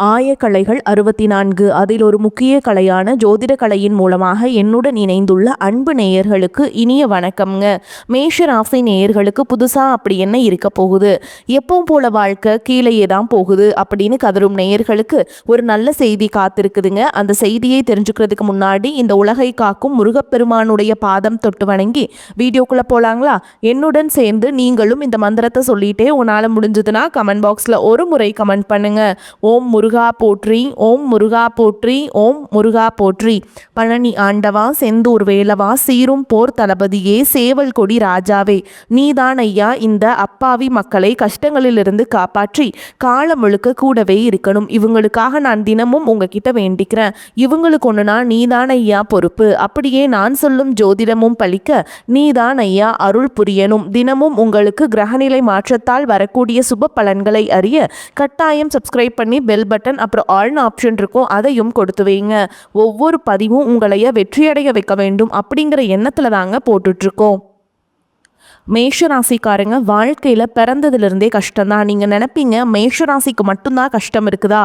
ஆயக்கலைகள் 64 அதில் ஒரு முக்கிய கலையான ஜோதிட கலையின் மூலமாக என்னுடன் இணைந்துள்ள அன்பு நேயர்களுக்கு இனிய வணக்கம்ங்க. மேஷ ராசி நேயர்களுக்கு புதுசாக அப்படி என்ன இருக்க போகுது, எப்பவும் போல வாழ்க்கை கீழேயே தான் போகுது அப்படின்னு கதரும் நேயர்களுக்கு ஒரு நல்ல செய்தி காத்திருக்குதுங்க. அந்த செய்தியை தெரிஞ்சுக்கிறதுக்கு முன்னாடி இந்த உலகை காக்கும் முருகப்பெருமானுடைய பாதம் தொட்டு வணங்கி வீடியோக்குள்ளே போகலாங்களா? என்னுடன் சேர்ந்து நீங்களும் இந்த மந்திரத்தை சொல்லிட்டே உங்களால் முடிஞ்சதுன்னா கமெண்ட் பாக்ஸில் ஒரு முறை கமெண்ட் பண்ணுங்க. ஓம் முருகா போற்றி, ஓம் முருகா போற்றி, ஓம் முருகா போற்றி. பழனி ஆண்டவா, செந்தூர் வேலவா, சீரும் போர் தளபதியே, சேவல் கொடி ராஜாவே, நீதான் ஐயா இந்த அப்பாவி மக்களை கஷ்டங்களிலிருந்து காப்பாற்றி காலம் முழுக்க கூடவே இருக்கணும். இவங்களுக்காக நான் தினமும் உங்ககிட்ட வேண்டிக்கிறேன். இவங்களுக்கு ஒன்றுனா நீதான் ஐயா பொறுப்பு. அப்படியே நான் சொல்லும் ஜோதிடமும் பலிக்க நீதான் ஐயா அருள் புரியணும். தினமும் உங்களுக்கு கிரகநிலை மாற்றத்தால் வரக்கூடிய சுப பலன்களை அறிய கட்டாயம் சப்ஸ்கிரைப் பண்ணி பெல் பட்டன் அப்புறம் ஆல்னு ஆப்ஷன் இருக்கும், அதையும் கொடுத்து வைங்க. ஒவ்வொரு பதிவும் உங்களைய வெற்றியடைய வைக்க வேண்டும் அப்படிங்கிற எண்ணத்துல தாங்க போட்டுட்ருக்கோம். மேஷராசிக்காரங்க வாழ்க்கையில் பிறந்ததுலேருந்தே கஷ்டம்தான். நீங்கள் நினைப்பீங்க மேஷராசிக்கு மட்டும்தான் கஷ்டம் இருக்குதா,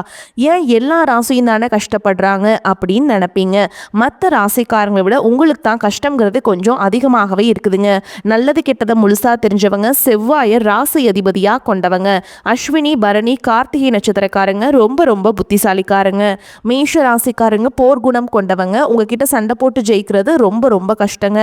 ஏன் எல்லா ராசியும் தானே கஷ்டப்படுறாங்க அப்படின்னு நினைப்பீங்க. மற்ற ராசிக்காரங்களை விட உங்களுக்கு தான் கஷ்டங்கிறது கொஞ்சம் அதிகமாகவே இருக்குதுங்க. நல்லது கெட்டதை முழுசாக தெரிஞ்சவங்க, செவ்வாயை ராசி அதிபதியாக கொண்டவங்க. அஸ்வினி பரணி கார்த்திகை நட்சத்திரக்காரங்க ரொம்ப ரொம்ப புத்திசாலிக்காரங்க. மேஷ ராசிக்காரங்க போர்க்குணம் கொண்டவங்க. உங்ககிட்ட சண்டை போட்டு ஜெயிக்கிறது ரொம்ப ரொம்ப கஷ்டங்க.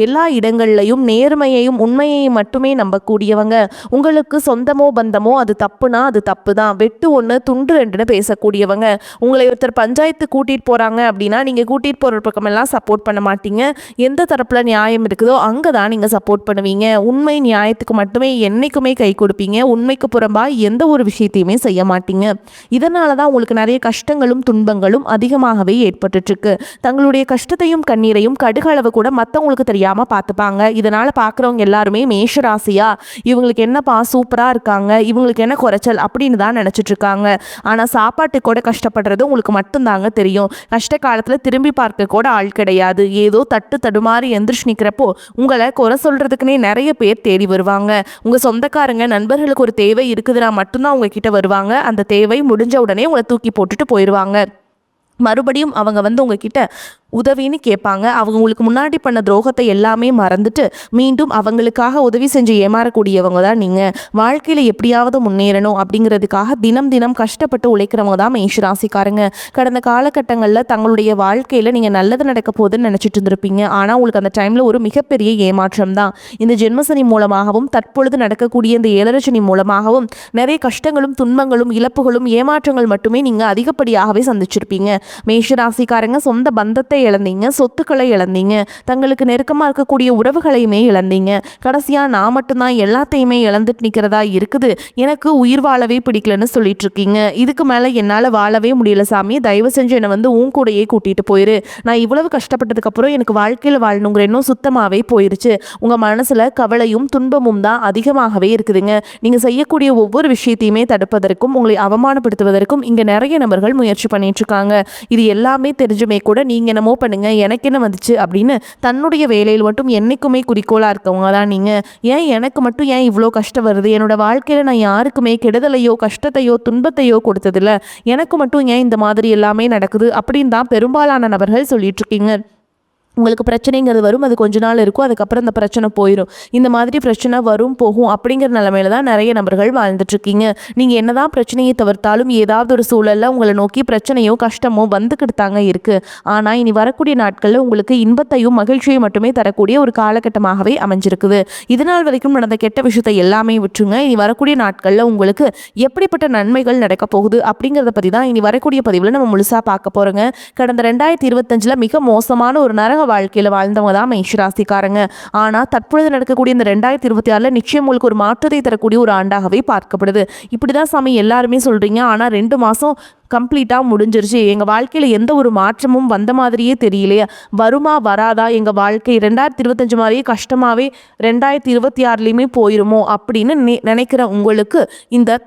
எல்லா இடங்கள்லையும் நேர்மையையும் உண்மை மட்டுமே நம்பக்கூடியவங்க. உங்களுக்கு சொந்தமோ பந்தமோ அது தப்புனா அது தப்பு தான், வெட்டு ஒன்று துண்டு ரெண்டுன்னு பேசக்கூடியவங்க. உங்களை ஒருத்தர் பஞ்சாயத்து கூட்டிட்டு போறாங்க அப்படின்னா நீங்க கூட்டிட்டு போற பக்கமெல்லாம் சப்போர்ட் பண்ண மாட்டீங்க. எந்த தரப்புல நியாயம் இருக்குதோ அங்கதான் நீங்க சப்போர்ட் பண்ணுவீங்க. உண்மை நியாயத்துக்கு மட்டுமே என்னைக்குமே கை கொடுப்பீங்க. உண்மைக்கு புறம்பா எந்த ஒரு விஷயத்தையுமே செய்ய மாட்டீங்க. இதனாலதான் உங்களுக்கு நிறைய கஷ்டங்களும் துன்பங்களும் அதிகமாகவே ஏற்பட்டு இருக்கு. தங்களுடைய கஷ்டத்தையும் கண்ணீரையும் கடுகளவு கூட மற்றவங்களுக்கு தெரியாம பார்த்துப்பாங்க. இதனால பார்க்குறவங்க எல்லாருமே மேஷராசியா இவங்களுக்கு என்னப்பா சூப்பரா இருக்காங்க, இவங்களுக்கு என்ன குறைச்சல் அப்படின்னு தான் நினைச்சிட்டு இருக்காங்க. ஆனா சாப்பாட்டு கூட கஷ்டப்படுறது உங்களுக்கு மட்டும்தாங்க தெரியும். கஷ்ட காலத்துல திரும்பி பார்க்க கூட ஆள் கிடையாது. ஏதோ தட்டு தடுமாறி எந்திரிச்சு நிக்கிறப்போ உங்களை குறை சொல்றதுக்குன்னே நிறைய பேர் தேடி வருவாங்க. உங்க சொந்தக்காரங்க நண்பர்களுக்கு ஒரு தேவை இருக்குதுன்னா மட்டும்தான் உங்ககிட்ட வருவாங்க. அந்த தேவை முடிஞ்ச உடனே உங்களை தூக்கி போட்டுட்டு போயிடுவாங்க. மறுபடியும் அவங்க உங்ககிட்ட உதவின்னு கேட்பாங்க. அவங்க உங்களுக்கு முன்னாடி பண்ண துரோகத்தை எல்லாமே மறந்துட்டு மீண்டும் அவங்களுக்காக உதவி செஞ்சு ஏமாறக்கூடியவங்க தான் நீங்கள். வாழ்க்கையில் எப்படியாவது முன்னேறணும் அப்படிங்கிறதுக்காக தினம் தினம் கஷ்டப்பட்டு உழைக்கிறவங்க தான் மேஷராசிக்காரங்க. கடந்த காலகட்டங்களில் தங்களுடைய வாழ்க்கையில் நீங்கள் நல்லது நடக்க போகுதுன்னு நினச்சிட்டு இருந்திருப்பீங்க. ஆனால் உங்களுக்கு அந்த டைமில் ஒரு மிகப்பெரிய ஏமாற்றம் தான். இந்த ஜென்மசனி மூலமாகவும் தற்பொழுது நடக்கக்கூடிய இந்த ஏழரசனி மூலமாகவும் நிறைய கஷ்டங்களும் துன்பங்களும் இழப்புகளும் ஏமாற்றங்கள் மட்டுமே நீங்கள் அதிகப்படியாகவே சந்திச்சிருப்பீங்க. மேஷராசிக்காரங்க சொந்த பந்தத்தை இழந்தீங்க, சொத்துக்களை இழந்தீங்க, தங்களுக்கு நெருக்கமாக இருக்கக்கூடிய உறவுகளையுமே இழந்தீங்க. கடைசியா நான் மட்டும்தான் எல்லாத்தையுமே இழந்துட்டு நிற்கிறதா இருக்குது, எனக்கு உயிர் வாழவே பிடிக்கலன்னு சொல்லிட்டு இருக்கீங்க. இதுக்கு மேலே என்னால் வாழவே முடியல சாமி, தயவு செஞ்சு என்னை உன் கூடையே கூட்டிட்டு போயிரு. நான் இவ்வளவு கஷ்டப்பட்டதுக்கு அப்புறம் எனக்கு வாழ்க்கையில் வாழணுங்கிற எண்ணம் சுத்தமாகவே போயிருச்சு. உங்கள் மனசில் கவலையும் துன்பமும் தான் அதிகமாகவே இருக்குதுங்க. நீங்கள் செய்யக்கூடிய ஒவ்வொரு விஷயத்தையுமே தடுப்பதற்கும் உங்களை அவமானப்படுத்துவதற்கும் இங்கே நிறைய நபர்கள் முயற்சி பண்ணிட்டு இருக்காங்க. இது எல்லாமே தெரிஞ்சுமே கூட நீங்கள் என்னமோ பண்ணுங்க எனக்கு என்ன வந்துச்சு அப்படின்னு தன்னுடைய வேலையில் மட்டும் என்னைக்குமே குறிக்கோளாக இருக்கவங்க தான் நீங்கள். ஏன் எனக்கு மட்டும் ஏன் இவ்வளோ கஷ்டம் வருது, என்னோட வாழ்க்கையில் நான் யாருக்குமே கெடுதலையோ கஷ்டத்தையோ துன்பத்தையோ கொடுத்ததில்ல, எனக்கு மட்டும் ஏன் இந்த மாதிரி எல்லாமே நடக்குது அப்படின்னு தான் பெரும்பாலான நபர்கள் சொல்லிட்டு இருக்கீங்க. உங்களுக்கு பிரச்சனைங்கிறது வரும், அது கொஞ்ச நாள் இருக்கும், அதுக்கப்புறம் அந்த பிரச்சனை போயிடும். இந்த மாதிரி பிரச்சனை வரும் போகும் அப்படிங்கிற நிலைமையில தான் நிறைய நபர்கள் வாழ்ந்துட்டுருக்கீங்க. நீங்கள் என்னதான் பிரச்சனையை தவிர்த்தாலும் ஏதாவது ஒரு சூழலில் உங்களை நோக்கி பிரச்சனையோ கஷ்டமோ வந்துக்கிட்டு தாங்க இருக்குது. ஆனால் இனி வரக்கூடிய நாட்களில் உங்களுக்கு இன்பத்தையும் மகிழ்ச்சியையும் மட்டுமே தரக்கூடிய ஒரு காலகட்டமாகவே அமைஞ்சிருக்குது. இதனால் வரைக்கும் நடந்த கெட்ட விஷயத்தை எல்லாமே விட்டுருங்க. இனி வரக்கூடிய நாட்களில் உங்களுக்கு எப்படிப்பட்ட நன்மைகள் நடக்க போகுது அப்படிங்கிறத பற்றி தான் இனி வரக்கூடிய பதிவில் நம்ம முழுசாக பார்க்க போகிறோங்க. கடந்த 2025 மிக மோசமான ஒரு நரக வாழ்க்கையில் வாழ்ந்தவங்க தான் மேஷராசிக்காரங்க. ஆனால் தற்பொழுது நடக்கக்கூடிய இந்த 2026 நிச்சயம் உங்களுக்கு ஒரு மாற்றத்தை தரக்கூடிய ஒரு ஆண்டாகவே பார்க்கப்படுது. இப்படிதான் சாமி எல்லாருமே சொல்றீங்க, ஆனால் 2 மாதம் கம்ப்ளீட்டாக முடிஞ்சிருச்சு, எங்கள் வாழ்க்கையில் எந்த ஒரு மாற்றமும் வந்த மாதிரியே தெரியலையே, வருமா வராதா, எங்கள் வாழ்க்கை 2025 மாதிரியே கஷ்டமாகவே 2026 போயிருமோ அப்படின்னு நினைக்கிற உங்களுக்கு இந்த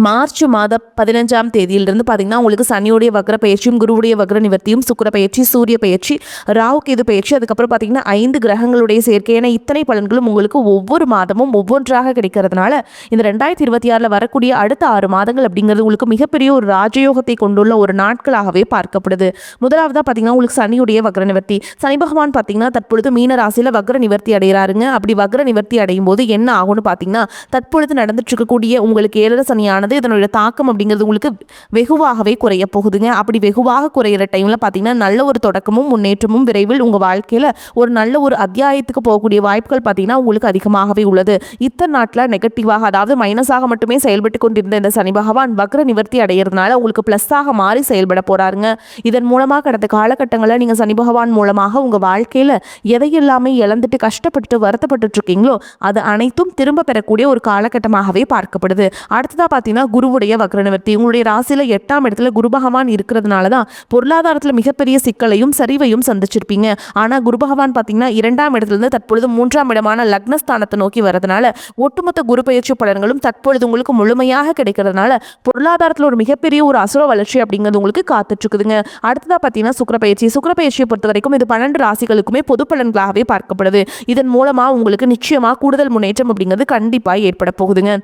மார்ச் மாத 15ஆம் தேதியிலிருந்து பார்த்தீங்கன்னா உங்களுக்கு சனியுடைய வக்ர பயிற்சியும் குருவுடைய வக்ர நிவர்த்தியும் சுக்கிர பயிற்சி சூரிய பயிற்சி ராகு கேது பயிற்சி அதுக்கப்புறம் பார்த்தீங்கன்னா 5 கிரகங்களுடைய சேர்க்கை என இத்தனை பலன்களும் உங்களுக்கு ஒவ்வொரு மாதமும் ஒவ்வொன்றாக கிடைக்கிறதுனால இந்த 2026 வரக்கூடிய அடுத்த 6 மாதங்கள் அப்படிங்கிறது உங்களுக்கு மிகப்பெரிய ஒரு ராஜயோகத்தை கொண்டுள்ள ஒரு நாட்களாகவே பார்க்கப்படுது. முதலாவதாக பார்த்தீங்கன்னா உங்களுக்கு சனியுடைய வக்ர நிவர்த்தி. சனி பகவான் பார்த்தீங்கன்னா தற்பொழுது மீன ராசியில் வக்ர நிவர்த்தி அடைகிறாருங்க. அப்படி வக்ர நிவர்த்தி அடையும் போது என்ன ஆகும்னு பார்த்தீங்கன்னா தற்பொழுது நடந்துட்டு இருக்கக்கூடிய உங்களுக்கு 7 சனியான இதனுடைய தாக்கம் அப்படிங்கிறது உங்களுக்கு வெகுவாகவே குறைய போகுதுங்க. அப்படி வெகுவாக குறையிற டைம்ல பார்த்தீங்கன்னா நல்ல ஒரு தொடக்கமும் முன்னேற்றமும் விரைவில் உங்க வாழ்க்கையில ஒரு நல்ல ஒரு அத்தியாயத்துக்கு போகக்கூடிய வாய்ப்புகள் பார்த்தீங்கன்னா உங்களுக்கு அதிகமாகவே உள்ளது. இத்தனை நாட்டில் நெகட்டிவாக அதாவது மைனஸாக மட்டுமே செயல்பட்டு கொண்டிருந்த இந்த சனி பகவான் வக்ர நிவர்த்தி அடைகிறதுனால உங்களுக்கு பிளஸ்ஸாக மாறி செயல்பட போறாருங்க. இதன் மூலமாக கடந்த காலகட்டங்களில் நீங்க சனி பகவான் மூலமாக உங்க வாழ்க்கையில எதையெல்லாமே இழந்துட்டு கஷ்டப்பட்டு வருத்தப்பட்டு இருக்கீங்களோ அது அனைத்தும் திரும்ப பெறக்கூடிய ஒரு காலகட்டமாகவே பார்க்கப்படுது. அடுத்ததா பார்த்தீங்கன்னா குருவுடைய வக்ர நிவர்த்தி. உங்களுடைய ராசியில 8ஆம் இடத்துல குரு பகவான் இருக்கிறதுனால தான் பொருளாதாரத்தில் மிகப்பெரிய சிக்கலையும் சரிவையும் சந்திச்சிருப்பீங்க. ஆனா குரு பகவான் பார்த்தீங்கன்னா 2ஆம் இடத்துல இருந்து தற்பொழுது 3ஆம் இடமான லக்னஸ்தானத்தை நோக்கி வரதுனால ஒட்டுமொத்த குரு பயிற்சி பலன்களும் தற்பொழுது உங்களுக்கு முழுமையாக கிடைக்கிறதுனால பொருளாதாரத்தில் ஒரு மிகப்பெரிய ஒரு அசுர வளர்ச்சி அப்படிங்கிறது உங்களுக்கு காத்துட்டு இருக்குதுங்க. அடுத்ததா பார்த்தீங்கன்னா சுக்கிர பயிற்சி. சுக்கிர பயிற்சியை பொறுத்த வரைக்கும் இது 12 ராசிகளுக்குமே பொது பலன்களாகவே பார்க்கப்படுது. இதன் மூலமா உங்களுக்கு நிச்சயமா கூடுதல் முன்னேற்றம் அப்படிங்கிறது கண்டிப்பா ஏற்பட போகுதுங்க.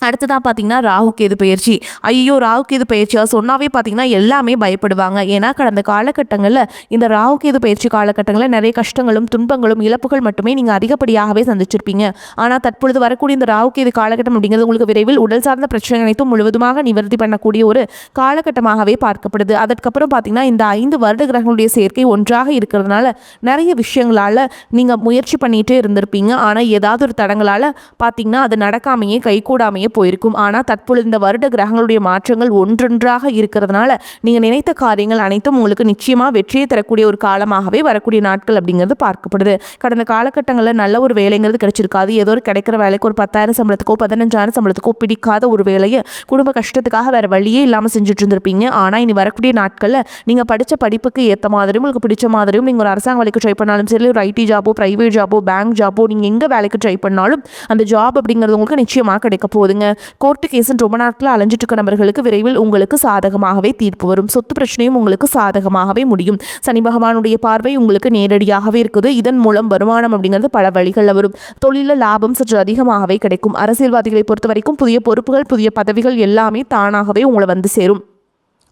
அடுத்ததாக பார்த்தீங்கன்னா ராகு கேது பயிற்சி. ஐயோ ராகு கேது பயிற்சியாக சொன்னாவே பார்த்தீங்கன்னா எல்லாமே பயப்படுவாங்க. ஏன்னா கடந்த காலகட்டங்களில் இந்த ராகு கேது பயிற்சி காலகட்டங்களில் நிறைய கஷ்டங்களும் துன்பங்களும் இழப்புகள் மட்டுமே நீங்கள் அதிகப்படியாகவே சந்திச்சிருப்பீங்க. ஆனால் தற்பொழுது வரக்கூடிய இந்த ராகு கேது காலகட்டம் அப்படிங்கிறது உங்களுக்கு விரைவில் உடல் சார்ந்த பிரச்சனை அனைத்தும் முழுவதுமாக நிவர்த்தி பண்ணக்கூடிய ஒரு காலகட்டமாகவே பார்க்கப்படுது. அதற்கப்புறம் பார்த்தீங்கன்னா இந்த 5 வருட கிரகங்களுடைய சேர்க்கை ஒன்றாக இருக்கிறதுனால நிறைய விஷயங்களால் நீங்கள் முயற்சி பண்ணிகிட்டே இருந்திருப்பீங்க. ஆனால் ஏதாவது ஒரு தடங்களால் பார்த்தீங்கன்னா அது நடக்காமையே கைகூடாமையே போயிருக்கும். ஆனால் தற்பொழுது இந்த வருட கிரகங்களுடைய மாற்றங்கள் ஒன்றொன்றாக இருக்கிறதுனால நீங்கள் நினைத்த காரியங்கள் அனைத்தும் உங்களுக்கு நிச்சயமாக வெற்றியை தரக்கூடிய ஒரு காலமாகவே வரக்கூடிய நாட்கள் அப்படிங்கிறது பார்க்கப்படுது. கடந்த காலகட்டங்களில் நல்ல ஒரு வேலைங்கிறது கிடைச்சிருக்காது. ஏதோ ஒரு கிடைக்கிற வேலைக்கு ஒரு 10,000 சம்பளத்துக்கோ 15,000 சம்பளத்துக்கோ பிடிக்காத ஒரு வேலையை குடும்ப கஷ்டத்துக்காக வேற வழியே இல்லாமல் செஞ்சுட்டு இருந்திருப்பீங்க. ஆனால் இனி வரக்கூடிய நாட்களில் நீங்கள் படித்த படிப்புக்கு ஏற்ற மாதிரியும் உங்களுக்கு பிடிச்ச மாதிரியும் நீங்கள் ஒரு அரசாங்க வேலைக்கு ட்ரை பண்ணாலும் சரி, ஒரு ஐடி ஜாபோ பிரைவேட் ஜாபோ பேங்க் ஜாபோ நீங்கள் எங்கே வேலைக்கு ட்ரை பண்ணாலும் அந்த ஜாப் அப்படிங்கிறது உங்களுக்கு நிச்சயமாக கிடைக்க போகுதுங்க. கோர்ட்டு கேஸுன்னு ரொம்ப நாட்கள் அலைஞ்சிட்டு இருக்க நபர்களுக்கு விரைவில் உங்களுக்கு சாதகமாகவே தீர்ப்பு வரும். சொத்து பிரச்சனையும் உங்களுக்கு சாதகமாகவே முடியும். சனி பகவானுடைய பார்வை உங்களுக்கு நேரடியாகவே இருக்குது. இதன் மூலம் வருமானம் அப்படிங்கிறது பல வழிகளில் வரும். தொழிலில் லாபம் சற்று அதிகமாகவே கிடைக்கும். அரசியல்வாதிகளை பொறுத்த வரைக்கும் புதிய பொறுப்புகள் புதிய பதவிகள் எல்லாமே தானாகவே உங்களை வந்து சேரும்.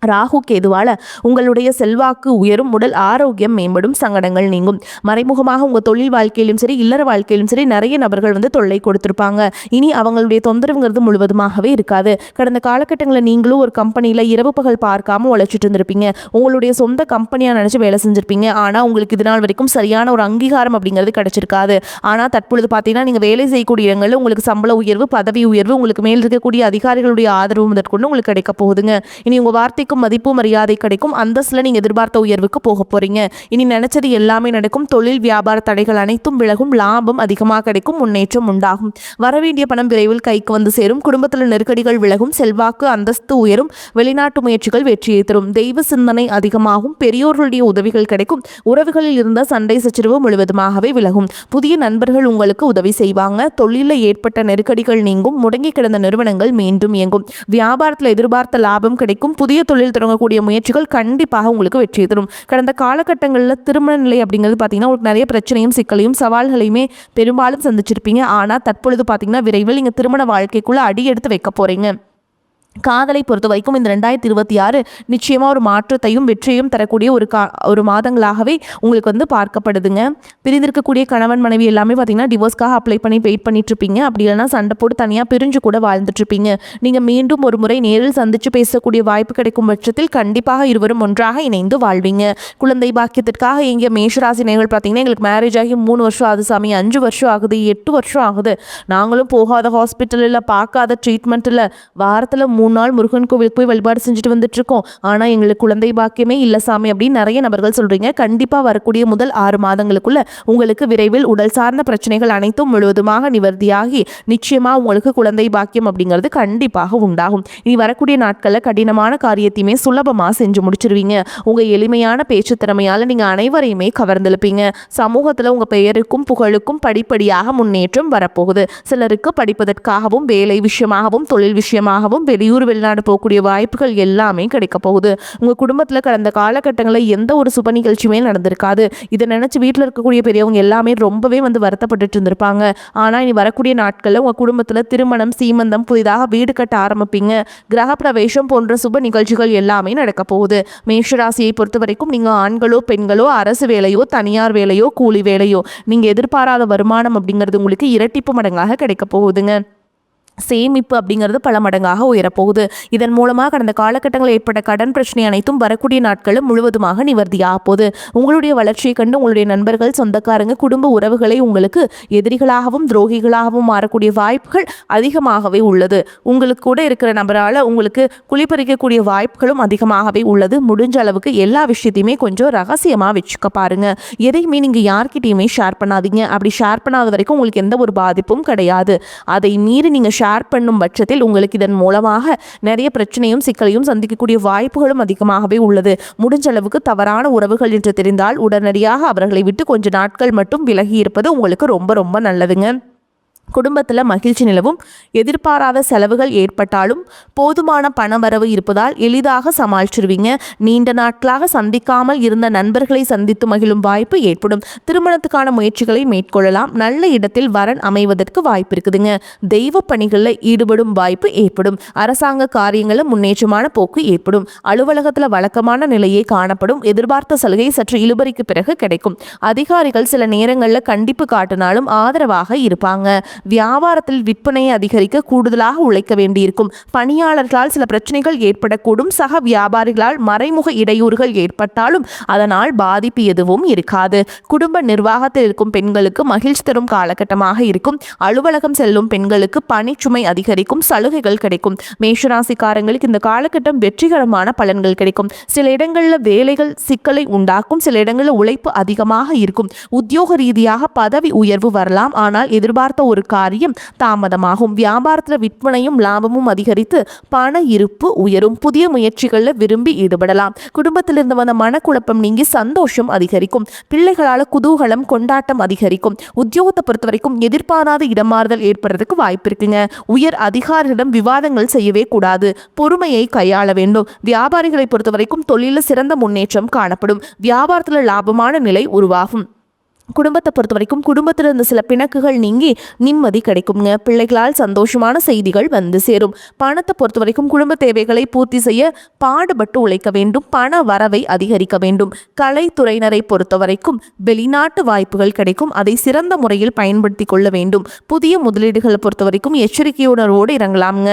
ராகு கேதுவால் உங்களுடைய செல்வாக்கு உயரும், உடல் ஆரோக்கியம் மேம்படும், சங்கடங்கள் நீங்கும். மறைமுகமாக உங்கள் தொழில் வாழ்க்கையிலும் சரி இல்லற வாழ்க்கையிலும் சரி நிறைய நபர்கள் வந்து தொல்லை கொடுத்துருப்பாங்க. இனி அவங்களுடைய தொந்தரவுங்கிறது முழுவதுமாகவே இருக்காது. கடந்த காலகட்டங்களில் நீங்களும் ஒரு கம்பெனியில் இரவு பகல் பார்க்காம உழைச்சிட்டு இருந்திருப்பீங்க. உங்களுடைய சொந்த கம்பெனியாக நினச்சி வேலை செஞ்சுருப்பீங்க. ஆனால் உங்களுக்கு இது நாள் வரைக்கும் சரியான ஒரு அங்கீகாரம் அப்படிங்கிறது கிடைச்சிருக்காது. ஆனால் தற்பொழுது பார்த்தீங்கன்னா நீங்கள் வேலை செய்யக்கூடிய இடங்களில் உங்களுக்கு சம்பள உயர்வு பதவி உயர்வு உங்களுக்கு மேல் இருக்கக்கூடிய அதிகாரிகளுடைய ஆதரவு முதற்கொண்டு உங்களுக்கு கிடைக்க போகுதுங்க. இனி உங்கள் வார்த்தை மதிப்பு மரியாதை கிடைக்கும். அந்தஸ்துல நீங்க எதிர்பார்த்த உயர்வுக்கு போக போறீங்க. இனி நினைச்சது எல்லாமே நடக்கும். தொழில் வியாபார தடைகள் அனைத்தும் விலகும். லாபம் அதிகமாக கிடைக்கும். முன்னேற்றம் உண்டாகும். வரவேண்டிய பணம் விரைவில் கைக்கு வந்து சேரும். குடும்பத்தில் நெருக்கடிகள் விலகும். செல்வாக்கு அந்தஸ்து உயரும். வெளிநாட்டு முயற்சிகள் வெற்றியை தரும். தெய்வ சிந்தனை அதிகமாகும். பெரியோர்களுடைய உதவிகள் கிடைக்கும். உறவுகளில் இருந்த சண்டை சச்சரவு முழுவதுமாகவே விலகும். புதிய நண்பர்கள் உங்களுக்கு உதவி செய்வாங்க. தொழிலில் ஏற்பட்ட நெருக்கடிகள் நீங்கும். முடங்கி கிடந்த நிறுவனங்கள் மீண்டும் இயங்கும். வியாபாரத்தில் எதிர்பார்த்த லாபம் கிடைக்கும். புதிய தொழில் தொடங்கக்கூடிய முயற்சிகள் கண்டிப்பாக உங்களுக்கு வெற்றி தரும். கடந்த காலகட்டங்களில் திருமண நிலை அப்படிங்கிறது பார்த்தீங்கன்னா உங்களுக்கு நிறைய பிரச்சனையும் சிக்கலையும் சவால்களையுமே பெரும்பாலும் சந்திச்சிருப்பீங்க. ஆனால் தற்பொழுது பார்த்தீங்கன்னா விரைவில் நீங்கள் திருமண வாழ்க்கைக்குள்ள அடி எடுத்து வைக்க போறீங்க. காதலை பொறுத்த வரைக்கும் இந்த 2026 நிச்சயமாக ஒரு மாற்றத்தையும் வெற்றியையும் தரக்கூடிய ஒரு மாதங்களாகவே உங்களுக்கு வந்து பார்க்கப்படுதுங்க. பிரிந்திருக்கக்கூடிய கணவன் மனைவி எல்லாமே பார்த்தீங்கன்னா டிவோர்ஸ்க்காக அப்ளை பண்ணி வெயிட் பண்ணிட்டு இருப்பீங்க. அப்படி இல்லைனா சண்டை போட்டு தனியாக பிரிஞ்சு கூட வாழ்ந்துட்டு இருப்பீங்க. நீங்கள் மீண்டும் ஒரு முறை நேரில் சந்தித்து பேசக்கூடிய வாய்ப்பு கிடைக்கும் பட்சத்தில் கண்டிப்பாக இருவரும் ஒன்றாக இணைந்து வாழ்வீங்க. குழந்தை பாக்கியத்திற்காக எங்கள் மேஷராசி நேர்கள் பார்த்தீங்கன்னா எங்களுக்கு மேரேஜ் ஆகி 3 வருஷம் ஆகுது சாமி, 5 வருஷம் ஆகுது, 8 வருஷம் ஆகுது, நாங்களும் போகாத ஹாஸ்பிட்டலில் பார்க்காத ட்ரீட்மெண்ட்டில் வாரத்தில் 3 நாள் முருகன் கோவிலுக்கு போய் வழிபாடு செஞ்சுட்டு வந்துட்டு இருக்கோம், ஆனா எங்களுக்கு குழந்தை பாக்கியமே இல்ல சாமி அப்படின்னு நிறைய நபர்கள் சொல்றீங்க. கண்டிப்பா வரக்கூடிய முதல் 6 மாதங்களுக்குள்ள உங்களுக்கு விரைவில் உடல் சார்ந்த பிரச்சனைகள் அனைத்தும் முழுவதுமாக நிவர்த்தியாகி நிச்சயமா உங்களுக்கு குழந்தை பாக்கியம் அப்படிங்கிறது கண்டிப்பாக உண்டாகும். இனி வரக்கூடிய நாட்கள்ல கடினமான காரியத்தையுமே சுலபமா செஞ்சு முடிச்சிருவீங்க. உங்க எளிமையான பேச்சு திறமையால நீங்க அனைவரையுமே கவர்ந்தெழுப்பீங்க. சமூகத்துல உங்க பெயருக்கும் புகழுக்கும் படிப்படியாக முன்னேற்றம் வரப்போகுது. சிலருக்கு படிப்பதற்காகவும் வேலை விஷயமாகவும் தொழில் விஷயமாகவும் வெளியூர் வெளிநாடு போகக்கூடிய வாய்ப்புகள் எல்லாமே கிடைக்க போகுது. உங்க குடும்பத்துல கடந்த காலகட்டங்களில் எந்த ஒரு சுப நிகழ்ச்சியுமே நடந்திருக்காது. இதை நினைச்சு வீட்டில் இருக்கக்கூடிய பெரியவங்க எல்லாமே ரொம்பவே வருத்தப்பட்டு இருந்திருப்பாங்க. ஆனா இனி வரக்கூடிய நாட்கள்ல உங்க குடும்பத்துல திருமணம், சீமந்தம், புதிதாக வீடு கட்ட ஆரம்பிப்பீங்க. கிரக பிரவேசம் போன்ற சுப நிகழ்ச்சிகள் எல்லாமே நடக்க போகுது. மேஷராசியை பொறுத்த வரைக்கும் நீங்க ஆண்களோ பெண்களோ, அரசு வேலையோ தனியார் வேலையோ கூலி வேலையோ, நீங்க எதிர்பாராத வருமானம் அப்படிங்கிறது உங்களுக்கு இரட்டிப்பு மடங்காக கிடைக்க போகுதுங்க. சேமிப்பு அப்படிங்கிறது பல மடங்காக உயரப்போகுது. இதன் மூலமாக கடந்த காலகட்டங்களில் ஏற்பட்ட கடன் பிரச்சனை அனைத்தும் வரக்கூடிய நாட்களும் முழுவதுமாக நிவர்த்தியாக போகுது. உங்களுடைய வளர்ச்சியை கண்டு உங்களுடைய நண்பர்கள், சொந்தக்காரங்க, குடும்ப உறவுகளை உங்களுக்கு எதிரிகளாகவும் துரோகிகளாகவும் மாறக்கூடிய வாய்ப்புகள் அதிகமாகவே உள்ளது. உங்களுக்கு கூட இருக்கிற நபரால் உங்களுக்கு குளிப்பறிக்கக்கூடிய வாய்ப்புகளும் அதிகமாகவே உள்ளது. முடிஞ்ச அளவுக்கு எல்லா விஷயத்தையுமே கொஞ்சம் ரகசியமாக வச்சுக்க பாருங்க. எதையுமே நீங்கள் யார்கிட்டையுமே ஷேர் பண்ணாதீங்க. அப்படி ஷேர் பண்ணாத வரைக்கும் உங்களுக்கு எந்த ஒரு பாதிப்பும் கிடையாது. அதை மீறி நீங்கள் ஷேர் பண்ணும் பட்சத்தில் உங்களுக்கு இதன் மூலமாக நிறைய பிரச்சனையும் சிக்கலையும் சந்திக்கக்கூடிய வாய்ப்புகளும் அதிகமாகவே உள்ளது. முடிஞ்ச அளவுக்கு தவறான உறவுகள் என்று தெரிந்தால் உடனடியாக அவர்களை விட்டு கொஞ்ச நாட்கள் மட்டும் விலகி இருப்பது உங்களுக்கு ரொம்ப ரொம்ப நல்லதுங்க. குடும்பத்தில் மகிழ்ச்சி நிலவும். எதிர்பாராத செலவுகள் ஏற்பட்டாலும் போதுமான பணவரவு இருப்பதால் எளிதாக சமாளிச்சிருவீங்க. நீண்ட நாட்களாக சந்திக்காமல் இருந்த நண்பர்களை சந்தித்து மகிழும் வாய்ப்பு ஏற்படும். திருமணத்துக்கான முயற்சிகளை மேற்கொள்ளலாம். நல்ல இடத்தில் வரன் அமைவதற்கு வாய்ப்பு இருக்குதுங்க. தெய்வ பணிகளில் ஈடுபடும் வாய்ப்பு ஏற்படும். அரசாங்க காரியங்களில் முன்னேற்றமான போக்கு ஏற்படும். அலுவலகத்தில் வழக்கமான நிலையே காணப்படும். எதிர்பார்த்த சலுகை சற்று இழுபறிக்கு பிறகு கிடைக்கும். அதிகாரிகள் சில நேரங்களில் கண்டிப்பு காட்டினாலும் ஆதரவாக இருப்பாங்க. வியாபாரத்தில் விற்பனையை அதிகரிக்க கூடுதலாக உழைக்க வேண்டியிருக்கும். பணியாளர்களால் சில பிரச்சனைகள் ஏற்படக்கூடும். சக வியாபாரிகளால் மறைமுக இடையூறுகள் ஏற்பட்டாலும் அதனால் பாதிப்பு எதுவும் இருக்காது. குடும்ப நிர்வாகத்தில் இருக்கும் பெண்களுக்கு மகிழ்ச்சி தரும் காலகட்டமாக இருக்கும். அலுவலகம் செல்லும் பெண்களுக்கு பணிச்சுமை அதிகரிக்கும். சலுகைகள் கிடைக்கும். மேஷராசிக்காரங்களுக்கு இந்த காலகட்டம் வெற்றிகரமான பலன்கள் கிடைக்கும். சில இடங்களில் வேலைகள் சிக்கலை உண்டாக்கும். சில இடங்களில் உழைப்பு அதிகமாக இருக்கும். உத்தியோக ரீதியாக பதவி உயர்வு வரலாம். ஆனால் எதிர்பார்த்த ஒரு காரியம் தாமதமாகும். வியாபாரத்தில் விற்பனையும் லாபமும் அதிகரித்து பண இருப்பு உயரும். புதிய முயற்சிகளில் விரும்பி ஈடுபடலாம். குடும்பத்திலிருந்து வந்த மனக்குழப்பம் நீங்கி சந்தோஷம் அதிகரிக்கும். பிள்ளைகளால் குதூகலம், கொண்டாட்டம் அதிகரிக்கும். உத்தியோகத்தை பொறுத்த வரைக்கும் எதிர்பாராத இடமாறுதல் ஏற்படுறதுக்கு வாய்ப்பு இருக்குங்க. உயர் அதிகாரிகளிடம் விவாதங்கள் செய்யவே கூடாது. பொறுமையை கையாள வேண்டும். வியாபாரிகளை பொறுத்த வரைக்கும் தொழிலில் சிறந்த முன்னேற்றம் காணப்படும். வியாபாரத்தில் லாபமான நிலை உருவாகும். குடும்பத்தை பொறுத்த வரைக்கும் குடும்பத்தில் இருந்த சில பிணக்குகள் நீங்கி நிம்மதி கிடைக்குங்க. பிள்ளைகளால் சந்தோஷமான செய்திகள் வந்து சேரும். பணத்தை பொறுத்த வரைக்கும் குடும்ப தேவைகளை பூர்த்தி செய்ய பாடுபட்டு உழைக்க வேண்டும். பண வரவை அதிகரிக்க வேண்டும். கலைத்துறையினரை பொறுத்த வரைக்கும் வெளிநாட்டு வாய்ப்புகள் கிடைக்கும். அதை சிறந்த முறையில் பயன்படுத்தி கொள்ள வேண்டும். புதிய முதலீடுகளை பொறுத்த வரைக்கும் எச்சரிக்கையுணர்வோடு இறங்கலாம்ங்க.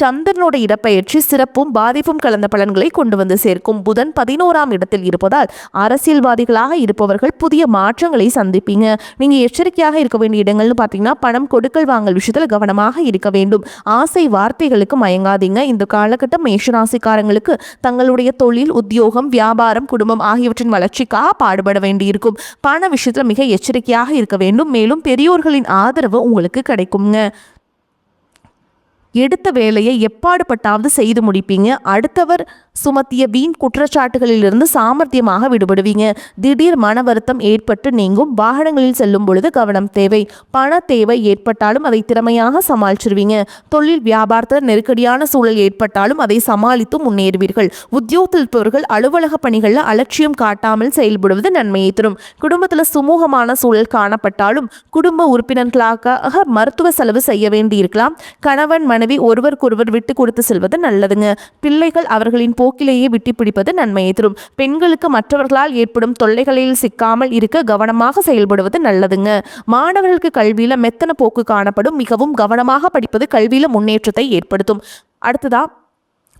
சந்திரனோட இடப்பெயர்ச்சி சிறப்பும் பாதிப்பும் கலந்த பலன்களை கொண்டு வந்து சேர்க்கும். புதன் 11ஆம் இடத்தில் இருப்பதால் அரசியல்வாதிகளாக இருப்பவர்கள் புதிய மாற்றங்களை சந்திப்பீங்க. நீங்க எச்சரிக்கையாக இருக்க வேண்டிய இடங்கள்னு பார்த்தீங்கன்னா பணம் கொடுக்கல் வாங்கல் விஷயத்தில் கவனமாக இருக்க வேண்டும். ஆசை வார்த்தைகளுக்கு மயங்காதீங்க. இந்த காலகட்டம் மேஷராசிக்காரங்களுக்கு தங்களுடைய தொழில், உத்தியோகம், வியாபாரம், குடும்பம் ஆகியவற்றின் வளர்ச்சிக்காக பாடுபட வேண்டியிருக்கும். பண விஷயத்தில் மிக எச்சரிக்கையாக இருக்க வேண்டும். மேலும் பெரியோர்களின் ஆதரவு உங்களுக்கு கிடைக்குங்க. எடுத்த வேலையை எப்பாடுபட்டாவது செய்து முடிப்பீங்க. அடுத்தவர் சுமத்திய வீண் குற்றச்சாட்டுகளிலிருந்து சாமர்த்தியமாக விடுபடுவீங்க. திடீர் மன வருத்தம் ஏற்பட்டு நீங்கும். வாகனங்களில் செல்லும் பொழுது கவனம் தேவை. பண தேவை ஏற்பட்டாலும் அதை திறமையாக சமாளிச்சிருவீங்க. தொழில் வியாபாரத்தில் நெருக்கடியான சூழல் ஏற்பட்டாலும் அதை சமாளித்து முன்னேறுவீர்கள். உத்தியோகத்தில் இருப்பவர்கள் அலுவலக பணிகளில் அலட்சியம் காட்டாமல் செயல்படுவது நன்மையை தரும். குடும்பத்தில் சுமூகமான சூழல் காணப்பட்டாலும் குடும்ப உறுப்பினர்களாக மருத்துவ செலவு செய்ய வேண்டியிருக்கலாம். கணவன் மனைவி ஒருவருக்கொருவர் விட்டு கொடுத்து செல்வது நல்லதுங்க. பிள்ளைகள் அவர்களின் போக்கிலேயே விட்டு பிடிப்பது நன்மையை தரும். பெண்களுக்கு மற்றவர்களால் ஏற்படும் தொல்லைகளில் சிக்காமல் இருக்க கவனமாக செயல்படுவது நல்லதுங்க. மாணவர்களுக்கு கல்வியில மெத்தன போக்கு காணப்படும். மிகவும் கவனமாக படிப்பது கல்வியில முன்னேற்றத்தை ஏற்படுத்தும். அடுத்ததா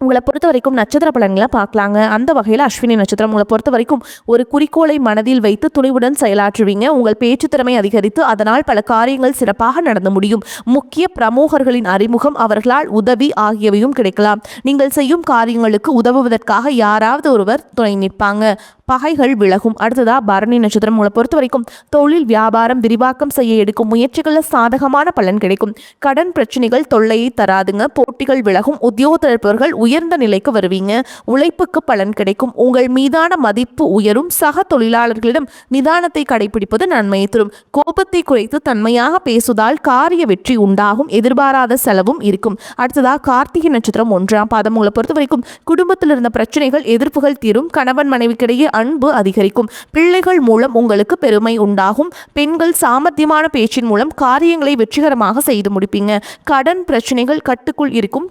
உங்களை பொறுத்த வரைக்கும் நட்சத்திர பலன்களை பார்க்கலாங்க. அந்த வகையில் அஸ்வினி நட்சத்திரம் உங்களை பொறுத்த வரைக்கும் ஒரு குறிக்கோளை மனதில் வைத்து துணிவுடன் செயலாற்றுவீங்க. உங்கள் பேச்சு திறமை அதிகரித்து அதனால் பல காரியங்கள் சிறப்பாக நடந்து முடியும். முக்கிய பிரமுகர்களின் அறிமுகம், அவர்களால் உதவி ஆகியவையும் கிடைக்கலாம். நீங்கள் செய்யும் காரியங்களுக்கு உதவுவதற்காக யாராவது ஒருவர் துணை நிற்பாங்க. பகைகள் விலகும். அடுத்ததா பரணி நட்சத்திரம் உங்களை பொறுத்த வரைக்கும் தொழில் வியாபாரம் விரிவாக்கம் செய்ய எடுக்கும் முயற்சிகளில் சாதகமான பலன் கிடைக்கும். கடன் பிரச்சனைகள் தொல்லையை தராதுங்க. போட்டிகள் விலகும். உத்தியோகத்தர்கள் உயர்ந்த நிலைக்கு வருவீங்க. உழைப்புக்கு பலன் கிடைக்கும். உங்கள் மீதான மதிப்பு உயரும். சக தொழிலாளர்களிடம் நிதானத்தை கடைபிடிப்பது நன்மையை தரும். கோபத்தை குறைத்து தன்மையாக பேசுவதால் காரிய வெற்றி உண்டாகும். எதிர்பாராத செலவும் இருக்கும். அடுத்ததா கார்த்திகை நட்சத்திரம் 1ஆம் பாதம் உங்களை பொறுத்த வரைக்கும் குடும்பத்தில் இருந்த பிரச்சனைகள் எதிர்ப்புகள் தீரும். கணவன் மனைவிக்கிடையே அன்பு அதிகரிக்கும். பிள்ளைகள் மூலம் உங்களுக்கு பெருமை உண்டாகும். பெண்கள் சாமர்த்தியமான பேச்சின் மூலம் காரியங்களை வெற்றிகரமாக செய்து முடிப்பீங்க. கடன் பிரச்சனைகள் கட்டுக்குள் இருக்கும்.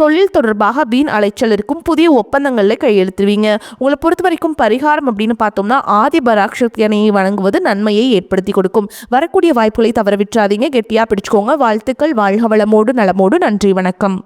தொழில் தொடர்பாக வீண் அலைச்சல் இருக்கும். புதிய ஒப்பந்தங்களில் கையெழுத்துவீங்க. உங்களை பொறுத்த வரைக்கும் பரிகாரம் அப்படின்னு பார்த்தோம்னா ஆதி பராசக்தி அணையை வழங்குவது நன்மையை ஏற்படுத்தி கொடுக்கும். வரக்கூடிய வாய்ப்புகளை தவற விட்டுறாதீங்க. கெட்டியா பிடிச்சுக்கோங்க. வாழ்த்துக்கள். வாழ்க வளமோடு நலமோடு. நன்றி, வணக்கம்.